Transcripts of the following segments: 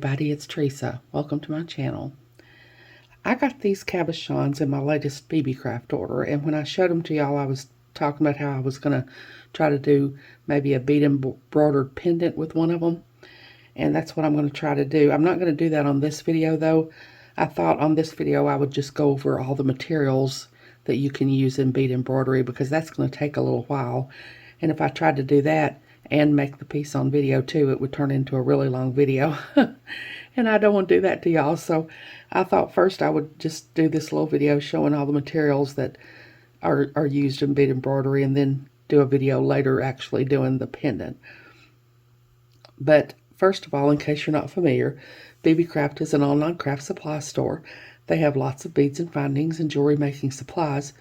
everybody, it's Teresa. Welcome to my channel. I got these cabochons in my latest Beebeecraft order, and when I showed them to y'all, I was talking about how I was going to try to do maybe a bead embroidered pendant with one of them, and that's what I'm going to try to do. I'm not going to do that on this video though. I thought on this video I would just go over all the materials that you can use in bead embroidery, because that's going to take a little while, and if I tried to do that and make the piece on video too, it would turn into a really long video. And I don't want to do that to y'all, so I thought first I would just do this little video showing all the materials that are used in bead embroidery, and then do a video later actually doing the pendant. But first of all, in case you're not familiar, Beebeecraft is an online craft supply store. They have lots of beads and findings and jewelry making supplies.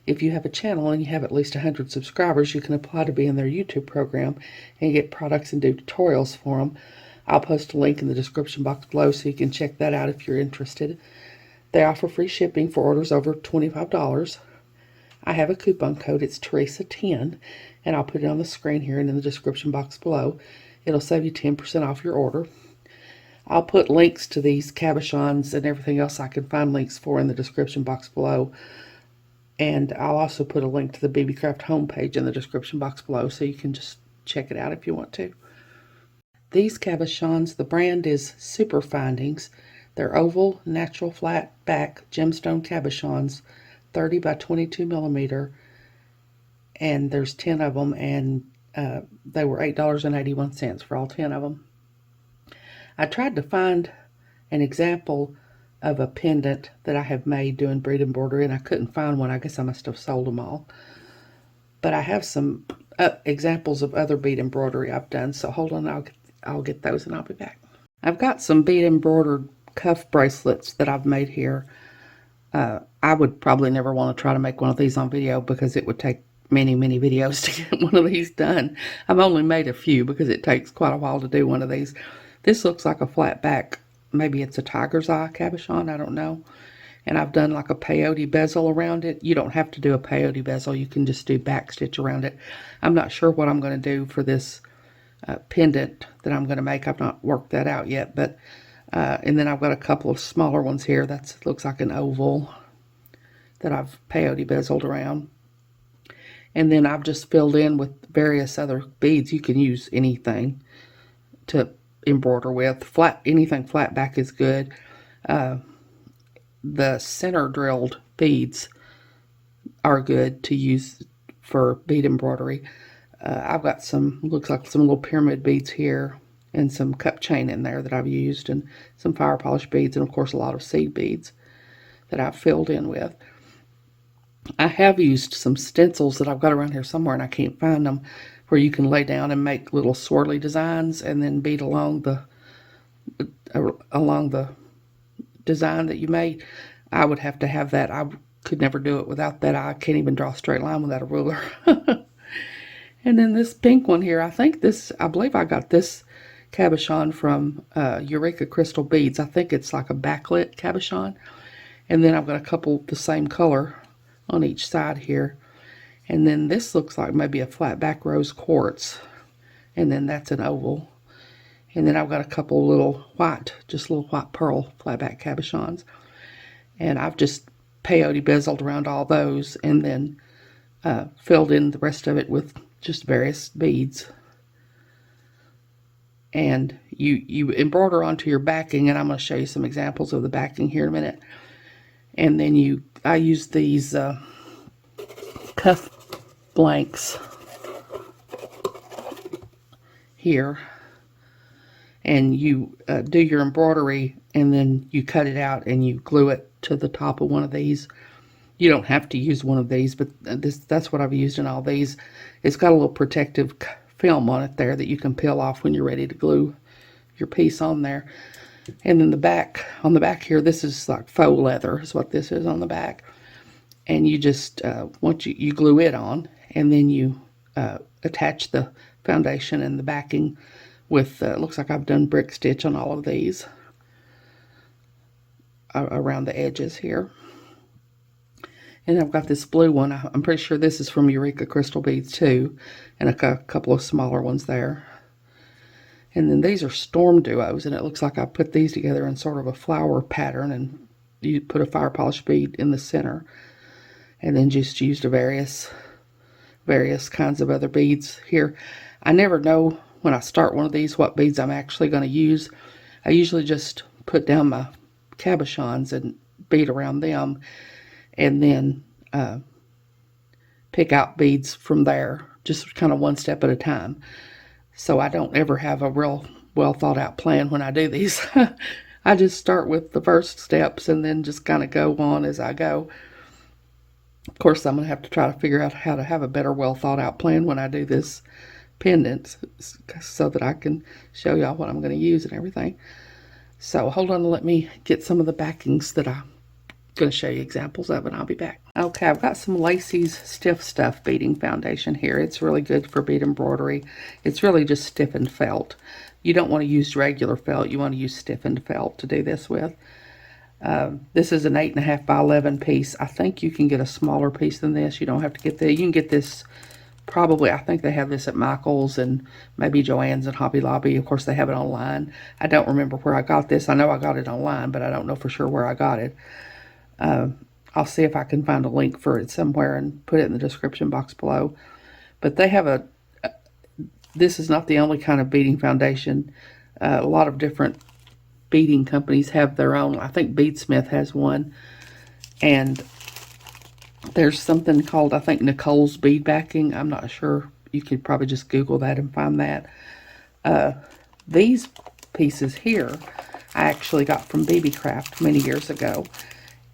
If you have a channel and you have at least 100 subscribers, you can apply to be in their YouTube program and get products and do tutorials for them. I'll post a link in the description box below so you can check that out if you're interested. They offer free shipping for orders over $25. I have a coupon code. It's Teresa10, and I'll put it on the screen here and in the description box below. It'll save you 10% off your order. I'll put links to these cabochons and everything else I can find links for in the description box below. And I'll also put a link to the Beebeecraft homepage in the description box below, so you can just check it out if you want to. These cabochons, the brand is Super Findings. They're oval, natural flat back gemstone cabochons, 30 by 22 millimeter, and there's 10 of them, and they were $8.81 for all 10 of them. I tried to find an example of a pendant that I have made doing bead embroidery, and I couldn't find one. I guess I must have sold them all. But I have some examples of other bead embroidery I've done, so hold on, I'll get those and I'll be back. I've got some bead embroidered cuff bracelets that I've made here. I would probably never want to try to make one of these on video, because it would take many videos to get one of these done. I've only made a few because it takes quite a while to do one of these. This looks like a flat back, maybe it's a tiger's eye cabochon, I don't know. And I've done like a peyote bezel around it. You don't have to do a peyote bezel, you can just do back stitch around it. I'm not sure what I'm going to do for this pendant that I'm going to make. I've not worked that out yet, but and then I've got a couple of smaller ones here. That looks like an oval that I've peyote bezeled around. And then I've just filled in with various other beads. You can use anything to embroider with. Anything flat back is good. The center drilled beads are good to use for bead embroidery. I've got some, looks like some little pyramid beads here, and some cup chain in there that I've used, and some fire polish beads, and of course a lot of seed beads that I've filled in with. I have used some stencils that I've got around here somewhere and I can't find them, where you can lay down and make little swirly designs and then bead along the design that you made. I would have to have that. I could never do it without that. I can't even draw a straight line without a ruler. And then this pink one here, I believe I got this cabochon from Eureka Crystal Beads. I think it's like a backlit cabochon. And then I've got a couple the same color on each side here. And then this looks like maybe a flat back rose quartz. And then that's an oval. And then I've got a couple little little white pearl flat back cabochons. And I've just peyote bezeled around all those, and then filled in the rest of it with just various beads. And you embroider onto your backing, and I'm going to show you some examples of the backing here in a minute. And then I use these cuff blanks here, and you do your embroidery, and then you cut it out and you glue it to the top of one of these. You don't have to use one of these, but that's what I've used in all these. It's got a little protective film on it there that you can peel off when you're ready to glue your piece on there. And then on the back here, this is like faux leather is what this is on the back. And you just, once you glue it on, and then you attach the foundation and the backing with, looks like I've done brick stitch on all of these around the edges here. And I've got this blue one. I'm pretty sure this is from Eureka Crystal Beads too, and a couple of smaller ones there. And then these are storm duos, and it looks like I put these together in sort of a flower pattern, and you put a fire polish bead in the center, and then just used a various kinds of other beads here. I never know when I start one of these what beads I'm actually going to use. I usually just put down my cabochons and bead around them, and then pick out beads from there, just kind of one step at a time. So I don't ever have a real well thought out plan when I do these. I just start with the first steps and then just kind of go on as I go. Of course, I'm going to have to try to figure out how to have a better well thought out plan when I do this pendant, so that I can show y'all what I'm going to use and everything. So hold on and let me get some of the backings that I'm going to show you examples of, and I'll be back. Okay, I've got some Lacey's Stiff Stuff beading foundation here. It's really good for bead embroidery. It's really just stiffened felt. You don't want to use regular felt. You want to use stiffened felt to do this with. This is an 8.5 by 11 piece. I think you can get a smaller piece than this. You don't have to get the, you can get this probably, I think they have this at Michael's and maybe Joann's and Hobby Lobby. Of course, they have it online. I don't remember where I got this. I know I got it online, but I don't know for sure where I got it. I'll see if I can find a link for it somewhere and put it in the description box below. But they have this is not the only kind of beading foundation. A lot of different beading companies have their own. I think Beadsmith has one. And there's something called, I think, Nicole's bead backing. I'm not sure. You could probably just Google that and find that. These pieces here I actually got from Beebeecraft many years ago.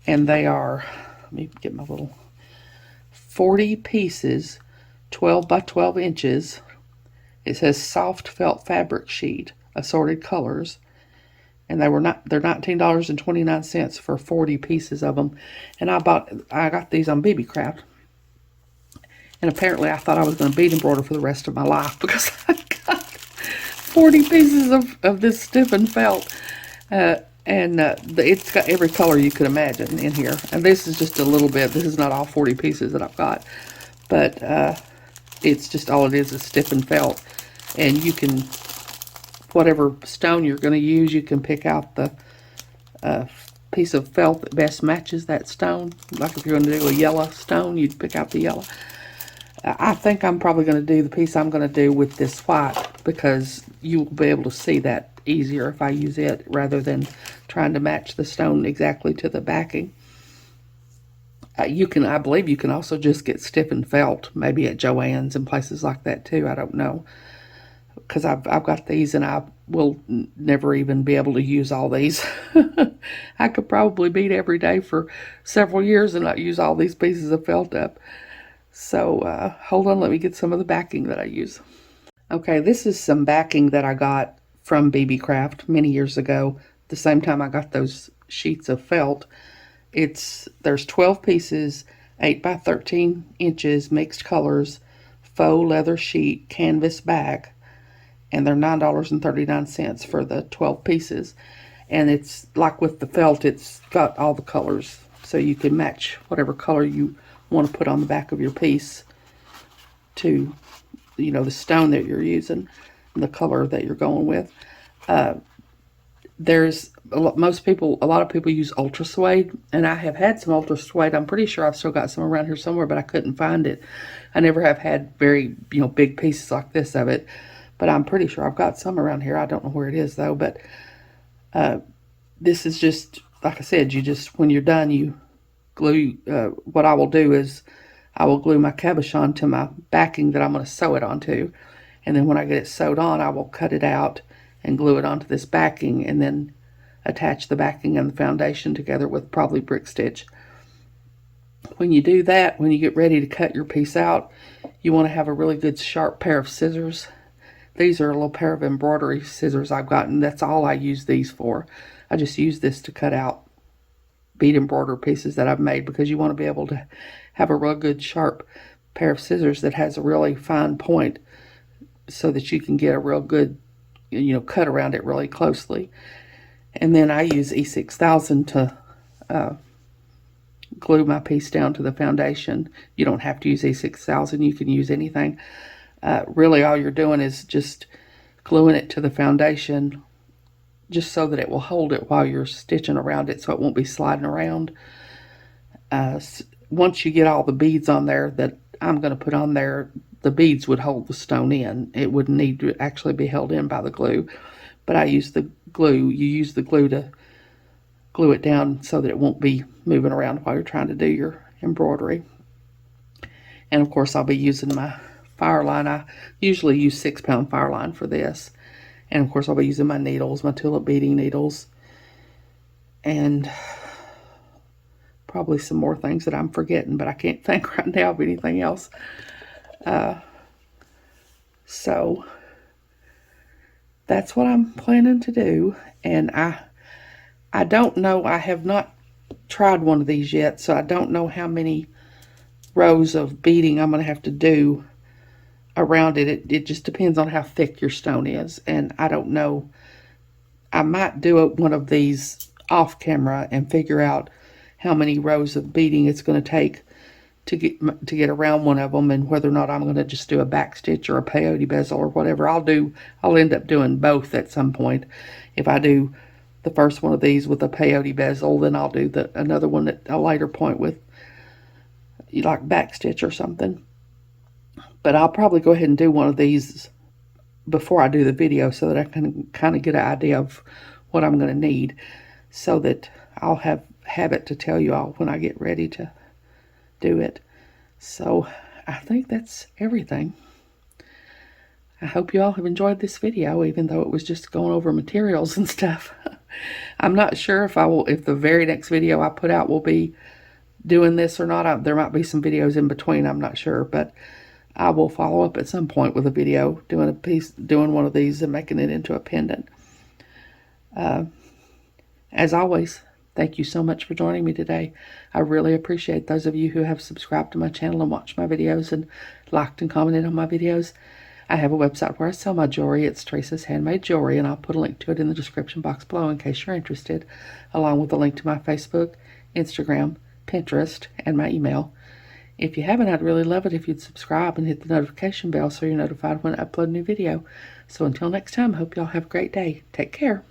And they are, let me get my little, 40 pieces, 12 by 12 inches. It says soft felt fabric sheet, assorted colors. And they're $19.29 for 40 pieces of them. And I got these on Beebeecraft. And apparently I thought I was going to bead embroider for the rest of my life, because I got 40 pieces of this stiffened felt. It's got every color you could imagine in here. And this is just a little bit. This is not all 40 pieces that I've got. But it's just all it is stiffened felt. And you can, whatever stone you're going to use, you can pick out the piece of felt that best matches that stone. Like if you're going to do a yellow stone, you'd pick out the yellow. I think I'm probably going to do the piece I'm going to do with this white, because you will be able to see that easier if I use it rather than trying to match the stone exactly to the backing. I believe you can also just get stiffened felt, maybe at Joann's and places like that too. I don't know, because I've got these and I will never even be able to use all these. I could probably bead every day for several years and not use all these pieces of felt up. So hold on, let me get some of the backing that I use. Okay, this is some backing that I got from Beebeecraft many years ago, the same time I got those sheets of felt. There's 12 pieces, 8 by 13 inches, mixed colors, faux leather sheet, canvas back, and they're $9.39 for the 12 pieces. And it's like with the felt, it's got all the colors, so you can match whatever color you want to put on the back of your piece to, you know, the stone that you're using and the color that you're going with. There's a lot of people use ultra suede, and I have had some ultra suede. I'm pretty sure I've still got some around here somewhere, but I couldn't find it. I never have had very, big pieces like this of it, but I'm pretty sure I've got some around here. I don't know where it is though, but this is just, like I said, when you're done, you glue. What I will do is I will glue my cabochon to my backing that I'm going to sew it onto, and then when I get it sewed on, I will cut it out and glue it onto this backing, and then attach the backing and the foundation together with probably brick stitch. When you do that, when you get ready to cut your piece out, you want to have a really good sharp pair of scissors. These are a little pair of embroidery scissors I've gotten. That's all I use these for. I just use this to cut out bead embroidery pieces that I've made, because you want to be able to have a real good sharp pair of scissors that has a really fine point, so that you can get a real good, cut around it really closely. And then I use E6000 to glue my piece down to the foundation. You don't have to use E6000. You can use anything. Really all you're doing is just gluing it to the foundation just so that it will hold it while you're stitching around it so it won't be sliding around. Once you get all the beads on there that I'm going to put on there, the beads would hold the stone in. It wouldn't need to actually be held in by the glue. But I use the glue. You use the glue to glue it down so that it won't be moving around while you're trying to do your embroidery. And of course I'll be using my fire line. I usually use 6-pound fire line for this. And of course I'll be using my needles, my tulip beading needles. And probably some more things that I'm forgetting, but I can't think right now of anything else. So that's what I'm planning to do. And I don't know, I have not tried one of these yet, so I don't know how many rows of beading I'm going to have to do around it. It just depends on how thick your stone is, and I don't know. I might do one of these off camera and figure out how many rows of beading it's going to take to get around one of them, and whether or not I'm going to just do a back stitch or a peyote bezel or whatever. I'll end up doing both at some point. If I do the first one of these with a peyote bezel, then I'll do another one at a later point with like back stitch or something. But I'll probably go ahead and do one of these before I do the video so that I can kind of get an idea of what I'm going to need, so that I'll have it to tell you all when I get ready to do it. So I think that's everything. I hope you all have enjoyed this video, even though it was just going over materials and stuff. I'm not sure if the very next video I put out will be doing this or not. There might be some videos in between, I'm not sure, but I will follow up at some point with a video doing one of these and making it into a pendant. As always, thank you so much for joining me today. I really appreciate those of you who have subscribed to my channel and watched my videos and liked and commented on my videos. I have a website where I sell my jewelry. It's Teresa's Handmade Jewelry, and I'll put a link to it in the description box below in case you're interested, along with a link to my Facebook, Instagram, Pinterest, and my email. If you haven't, I'd really love it if you'd subscribe and hit the notification bell so you're notified when I upload a new video. So until next time, hope y'all have a great day. Take care.